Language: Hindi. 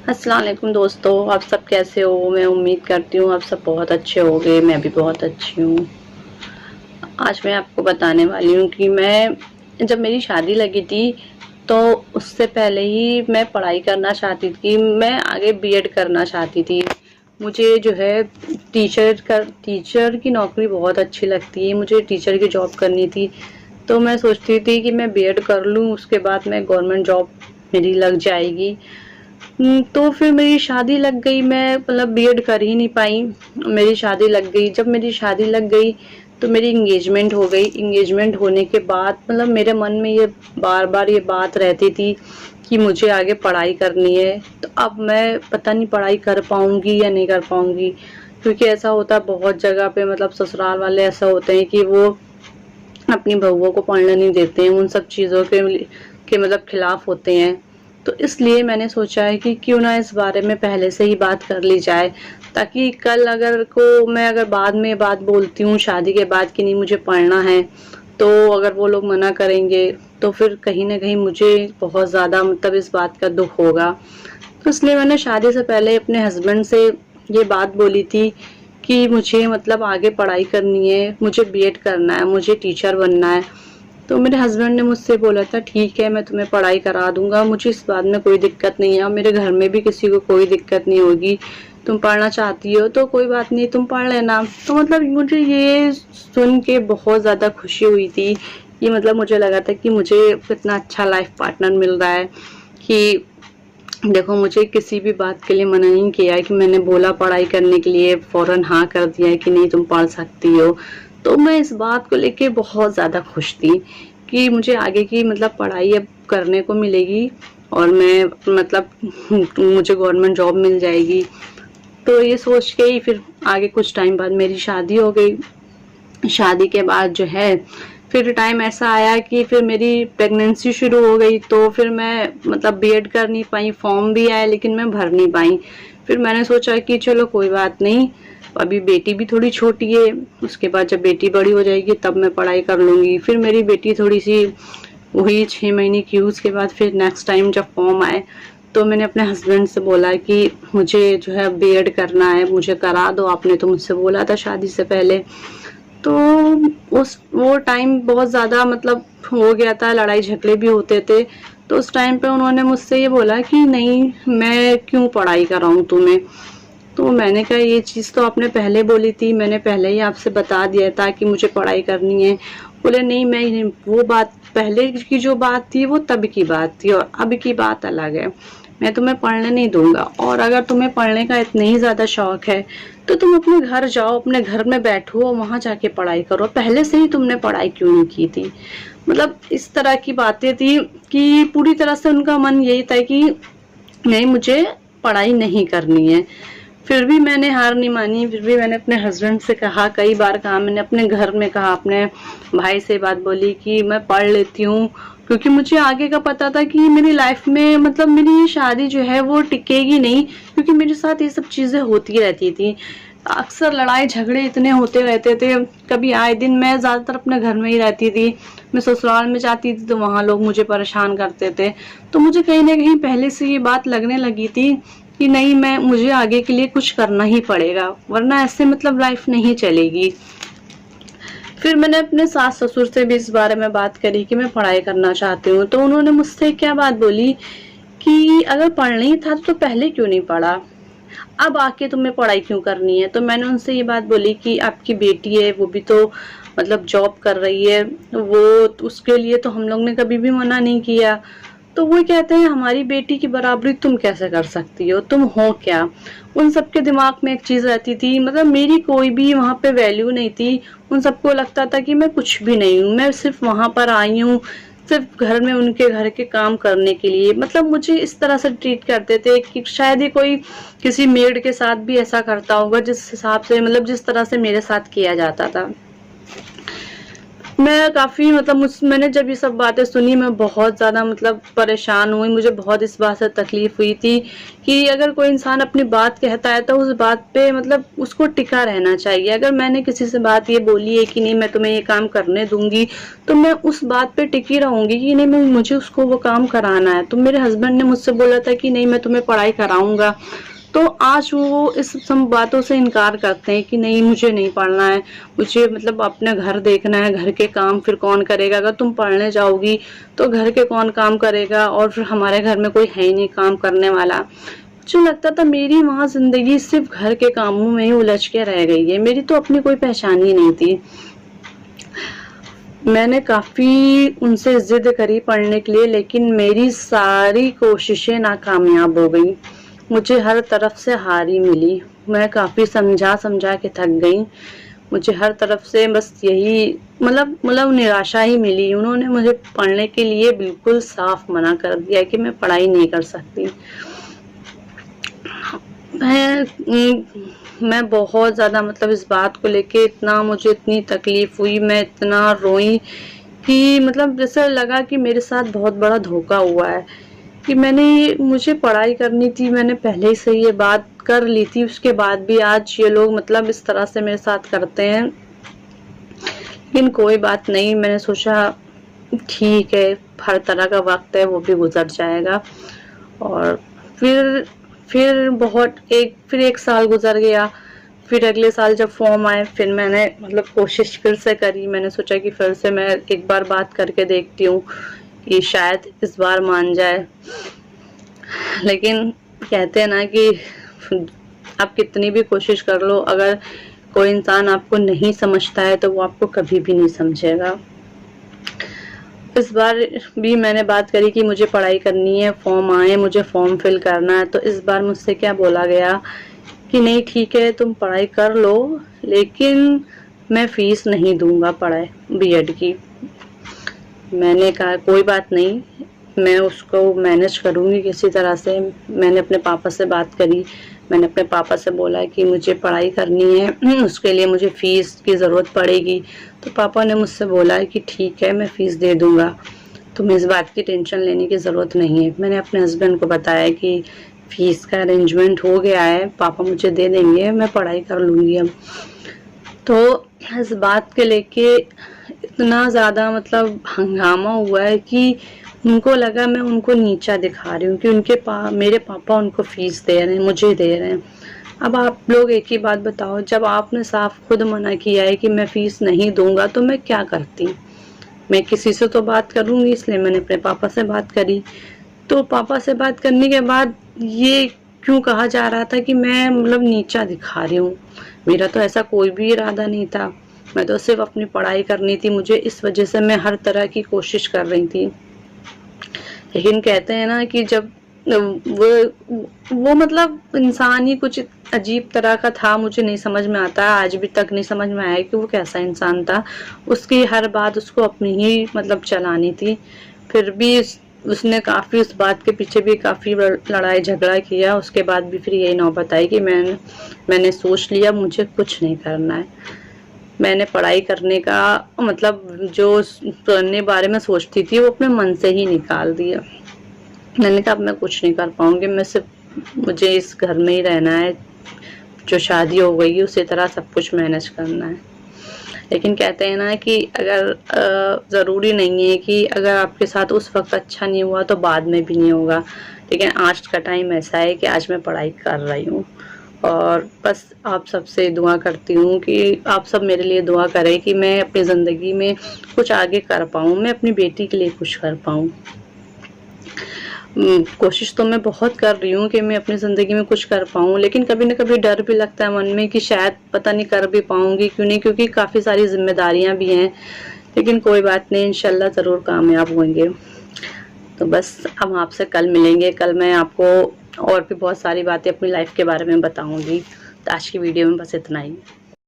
अस्सलाम वालेकुम दोस्तों, आप सब कैसे हो? मैं उम्मीद करती हूँ आप सब बहुत अच्छे होंगे। मैं भी बहुत अच्छी हूँ। आज मैं आपको बताने वाली हूँ कि मैं जब मेरी शादी लगी थी तो उससे पहले ही मैं पढ़ाई करना चाहती थी। मैं आगे बीएड करना चाहती थी। मुझे जो है टीचर की नौकरी बहुत अच्छी लगती है। मुझे टीचर की जॉब करनी थी। तो मैं सोचती थी कि मैं बीएड कर लूँ, उसके बाद मैं गवर्नमेंट जॉब मेरी लग जाएगी। तो फिर मेरी शादी लग गई। मैं मतलब बीएड कर ही नहीं पाई। मेरी शादी लग गई। जब मेरी शादी लग गई तो मेरी इंगेजमेंट हो गई। इंगेजमेंट होने के बाद मतलब मेरे मन में ये बार बार ये बात रहती थी कि मुझे आगे पढ़ाई करनी है। तो अब मैं पता नहीं पढ़ाई कर पाऊंगी या नहीं कर पाऊंगी, क्योंकि ऐसा होता है बहुत जगह पे, मतलब ससुराल वाले ऐसा होते हैं कि वो अपनी बहुओं को पढ़ने नहीं देते हैं, उन सब चीज़ों के मतलब खिलाफ होते हैं। तो इसलिए मैंने सोचा है कि क्यों ना इस बारे में पहले से ही बात कर ली जाए, ताकि कल अगर बाद में बात बोलती हूँ शादी के बाद कि नहीं मुझे पढ़ना है, तो अगर वो लोग मना करेंगे तो फिर कहीं ना कहीं मुझे बहुत ज़्यादा मतलब इस बात का दुख होगा। तो इसलिए मैंने शादी से पहले अपने हस्बैंड से ये बात बोली थी कि मुझे मतलब आगे पढ़ाई करनी है, मुझे बीएड करना है, मुझे टीचर बनना है। तो मेरे हस्बैंड ने मुझसे बोला था ठीक है मैं तुम्हें पढ़ाई करा दूंगा, मुझे इस बात में कोई दिक्कत नहीं है और मेरे घर में भी किसी को कोई दिक्कत नहीं होगी। तुम पढ़ना चाहती हो तो कोई बात नहीं, तुम पढ़ लेना। तो मतलब मुझे ये सुन के बहुत ज़्यादा खुशी हुई थी। ये मतलब मुझे लगा था कि मुझे कितना अच्छा लाइफ पार्टनर मिल रहा है कि देखो मुझे किसी भी बात के लिए मना नहीं किया है, कि मैंने बोला पढ़ाई करने के लिए फौरन हाँ कर दिया है कि नहीं तुम पढ़ सकती हो। तो मैं इस बात को लेके बहुत ज़्यादा खुश थी कि मुझे आगे की मतलब पढ़ाई अब करने को मिलेगी और मैं मतलब मुझे गवर्नमेंट जॉब मिल जाएगी। तो ये सोच के ही फिर आगे कुछ टाइम बाद मेरी शादी हो गई। शादी के बाद जो है फिर टाइम ऐसा आया कि फिर मेरी प्रेगनेंसी शुरू हो गई। तो फिर मैं मतलब बीएड कर नहीं पाई। फॉर्म भी आया लेकिन मैं भर नहीं पाई। फिर मैंने सोचा कि चलो कोई बात नहीं, अभी बेटी भी थोड़ी छोटी है, उसके बाद जब बेटी बड़ी हो जाएगी तब मैं पढ़ाई कर लूंगी। फिर मेरी बेटी थोड़ी सी हुई 6 महीने की, उसके बाद फिर नेक्स्ट टाइम जब फॉर्म आए तो मैंने अपने हस्बैंड से बोला कि मुझे जो है बीएड करना है, मुझे करा दो, आपने तो मुझसे बोला था शादी से पहले। तो उस वो टाइम बहुत ज़्यादा मतलब हो गया था, लड़ाई झगड़े भी होते थे। तो उस टाइम पे उन्होंने मुझसे ये बोला कि नहीं मैं क्यों पढ़ाई कराऊं तुम्हें। तो मैंने कहा ये चीज़ तो आपने पहले बोली थी, मैंने पहले ही आपसे बता दिया था कि मुझे पढ़ाई करनी है। बोले नहीं मैं वो बात पहले की जो बात थी वो तब की बात थी और अब की बात अलग है। मैं तुम्हें पढ़ने नहीं दूंगा, और अगर तुम्हें पढ़ने का इतना ही ज्यादा शौक है तो तुम अपने घर जाओ, अपने घर में बैठो और वहां जाके पढ़ाई करो। पहले से ही तुमने पढ़ाई क्यों नहीं की थी। मतलब इस तरह की बातें थी कि पूरी तरह से उनका मन यही था कि नहीं मुझे पढ़ाई नहीं करनी है। फिर भी मैंने हार नहीं मानी। फिर भी मैंने अपने हस्बैंड से कहा, कई बार कहा, मैंने अपने घर में कहा, अपने भाई से बात बोली कि मैं पढ़ लेती हूँ, क्योंकि मुझे आगे का पता था कि मेरी लाइफ में मतलब मेरी ये शादी जो है वो टिकेगी नहीं, क्योंकि मेरे साथ ये सब चीजें होती रहती थी। अक्सर लड़ाई झगड़े इतने होते रहते थे। कभी आए दिन मैं ज्यादातर अपने घर में ही रहती थी। मैं ससुराल में जाती थी तो वहां लोग मुझे परेशान करते थे। तो मुझे कहीं ना कहीं पहले से ये बात लगने लगी थी कि नहीं मैं मुझे आगे के लिए कुछ करना ही पड़ेगा, वरना ऐसे मतलब लाइफ नहीं चलेगी। फिर मैंने अपने सास ससुर से भी इस बारे में बात करी कि मैं पढ़ाई करना चाहती हूँ। तो उन्होंने मुझसे क्या बात बोली कि अगर पढ़ना ही था तो पहले क्यों नहीं पढ़ा, अब आके तुम्हें पढ़ाई क्यों करनी है। तो मैंने उनसे ये बात बोली कि आपकी बेटी है, वो भी तो मतलब जॉब कर रही है, वो उसके लिए तो हम लोग ने कभी भी मना नहीं किया। तो वो कहते हैं हमारी बेटी की बराबरी तुम कैसे कर सकती हो, तुम हो क्या। उन सबके दिमाग में एक चीज रहती थी, मतलब मेरी कोई भी वहां पे वैल्यू नहीं थी। उन सबको लगता था कि मैं कुछ भी नहीं हूँ, मैं सिर्फ वहां पर आई हूँ सिर्फ घर में उनके घर के काम करने के लिए। मतलब मुझे इस तरह से ट्रीट करते थे कि शायद ही कोई किसी मेड के साथ भी ऐसा करता होगा जिस हिसाब से मतलब जिस तरह से मेरे साथ किया जाता था। मैं काफ़ी मतलब मैंने जब ये सब बातें सुनी, मैं बहुत ज़्यादा मतलब परेशान हुई। मुझे बहुत इस बात से तकलीफ़ हुई थी कि अगर कोई इंसान अपनी बात कहता है तो उस बात पे मतलब उसको टिका रहना चाहिए। अगर मैंने किसी से बात ये बोली है कि नहीं मैं तुम्हें ये काम करने दूँगी, तो मैं उस बात पे टिकी रहूँगी कि नहीं मुझे उसको वो काम कराना है। तो मेरे हस्बैंड ने मुझसे बोला था कि नहीं मैं तुम्हें पढ़ाई कराऊँगा, तो आज वो इस सब बातों से इनकार करते हैं कि नहीं मुझे नहीं पढ़ना है, मुझे मतलब अपना घर देखना है, घर के काम फिर कौन करेगा, अगर तुम पढ़ने जाओगी तो घर के कौन काम करेगा, और फिर हमारे घर में कोई है ही नहीं काम करने वाला। मुझे लगता था मेरी वहाँ जिंदगी सिर्फ घर के कामों में ही उलझ के रह गई है, मेरी तो अपनी कोई पहचान ही नहीं थी। मैंने काफ़ी उनसे ज़िद करी पढ़ने के लिए, लेकिन मेरी सारी कोशिशें नाकामयाब हो गई। मुझे हर तरफ से हार ही मिली। मैं काफ़ी समझा के थक गई। मुझे हर तरफ से बस यही मतलब निराशा ही मिली। उन्होंने मुझे पढ़ने के लिए बिल्कुल साफ मना कर दिया कि मैं पढ़ाई नहीं कर सकती। मैं बहुत ज़्यादा मतलब इस बात को लेके मुझे इतनी तकलीफ हुई, मैं इतना रोई कि मतलब जैसे लगा कि मेरे साथ बहुत बड़ा धोखा हुआ है कि मुझे पढ़ाई करनी थी, मैंने पहले ही से ये बात कर ली थी, उसके बाद भी आज ये लोग मतलब इस तरह से मेरे साथ करते हैं। लेकिन कोई बात नहीं, मैंने सोचा ठीक है, हर तरह का वक्त है वो भी गुजर जाएगा। और फिर एक साल गुजर गया। फिर अगले साल जब फॉर्म आए, फिर मैंने मतलब कोशिश फिर से करी। मैंने सोचा कि फिर से मैं एक बार बात करके देखती हूँ कि शायद इस बार मान जाए। लेकिन कहते हैं ना कि आप कितनी भी कोशिश कर लो, अगर कोई इंसान आपको नहीं समझता है तो वो आपको कभी भी नहीं समझेगा। इस बार भी मैंने बात करी कि मुझे पढ़ाई करनी है, फॉर्म आए, मुझे फॉर्म फिल करना है। तो इस बार मुझसे क्या बोला गया कि नहीं ठीक है तुम पढ़ाई कर लो, लेकिन मैं फीस नहीं दूंगा पढ़ाई बीएड की। मैंने कहा कोई बात नहीं, मैं उसको मैनेज करूँगी किसी तरह से। मैंने अपने पापा से बात करी। मैंने अपने पापा से बोला कि मुझे पढ़ाई करनी है, उसके लिए मुझे फ़ीस की ज़रूरत पड़ेगी। तो पापा ने मुझसे बोला कि ठीक है मैं फ़ीस दे दूँगा, तुम्हें इस बात की टेंशन लेने की ज़रूरत नहीं है। मैंने अपने हस्बैंड को बताया कि फ़ीस का अरेंजमेंट हो गया है, पापा मुझे दे देंगे, मैं पढ़ाई कर लूँगी अब। तो इस बात के लेके इतना ज़्यादा मतलब हंगामा हुआ है कि उनको लगा मैं उनको नीचा दिखा रही हूँ कि मेरे पापा उनको फीस दे रहे हैं, मुझे दे रहे हैं। अब आप लोग एक ही बात बताओ, जब आपने साफ खुद मना किया है कि मैं फीस नहीं दूंगा तो मैं क्या करती। मैं किसी से तो बात करूंगी, इसलिए मैंने अपने पापा से बात करी। तो पापा से बात करने के बाद ये क्यों कहा जा रहा था कि मैं मतलब नीचा दिखा रही हूँ। मेरा तो ऐसा कोई भी इरादा नहीं था, मैं तो सिर्फ अपनी पढ़ाई करनी थी। मुझे इस वजह से मैं हर तरह की कोशिश कर रही थी। लेकिन कहते हैं ना कि जब वो मतलब इंसान ही कुछ अजीब तरह का था, मुझे नहीं समझ में आता, आज भी तक नहीं समझ में आया कि वो कैसा इंसान था। उसकी हर बात उसको अपनी ही मतलब चलानी थी। फिर भी उसने काफ़ी उस बात के पीछे भी काफ़ी लड़ाई झगड़ा किया। उसके बाद भी फिर यही नौबत आई कि मैंने सोच लिया मुझे कुछ नहीं करना है। मैंने पढ़ाई करने का मतलब जो पढ़ने बारे में सोचती थी वो अपने मन से ही निकाल दिया। मैंने कहा अब मैं कुछ नहीं कर पाऊंगी, मुझे इस घर में ही रहना है, जो शादी हो गई है उसी तरह सब कुछ मैनेज करना है। लेकिन कहते हैं ना कि अगर ज़रूरी नहीं है कि अगर आपके साथ उस वक्त अच्छा नहीं हुआ तो बाद में भी नहीं होगा। लेकिन आज का टाइम ऐसा है कि आज मैं पढ़ाई कर रही हूँ, और बस आप सबसे दुआ करती हूँ कि आप सब मेरे लिए दुआ करें कि मैं अपनी ज़िंदगी में कुछ आगे कर पाऊँ, मैं अपनी बेटी के लिए कुछ कर पाऊँ। कोशिश तो मैं बहुत कर रही हूँ कि मैं अपनी ज़िंदगी में कुछ कर पाऊँ, लेकिन कभी न कभी डर भी लगता है मन में कि शायद पता नहीं कर भी पाऊँगी क्यों नहीं, क्योंकि काफ़ी सारी ज़िम्मेदारियाँ भी हैं। लेकिन कोई बात नहीं, इंशाल्लाह ज़रूर कामयाब होंगे। तो बस हम आपसे कल मिलेंगे। कल मैं आपको और भी बहुत सारी बातें अपनी लाइफ के बारे में बताऊँगी। तो आज की वीडियो में बस इतना ही।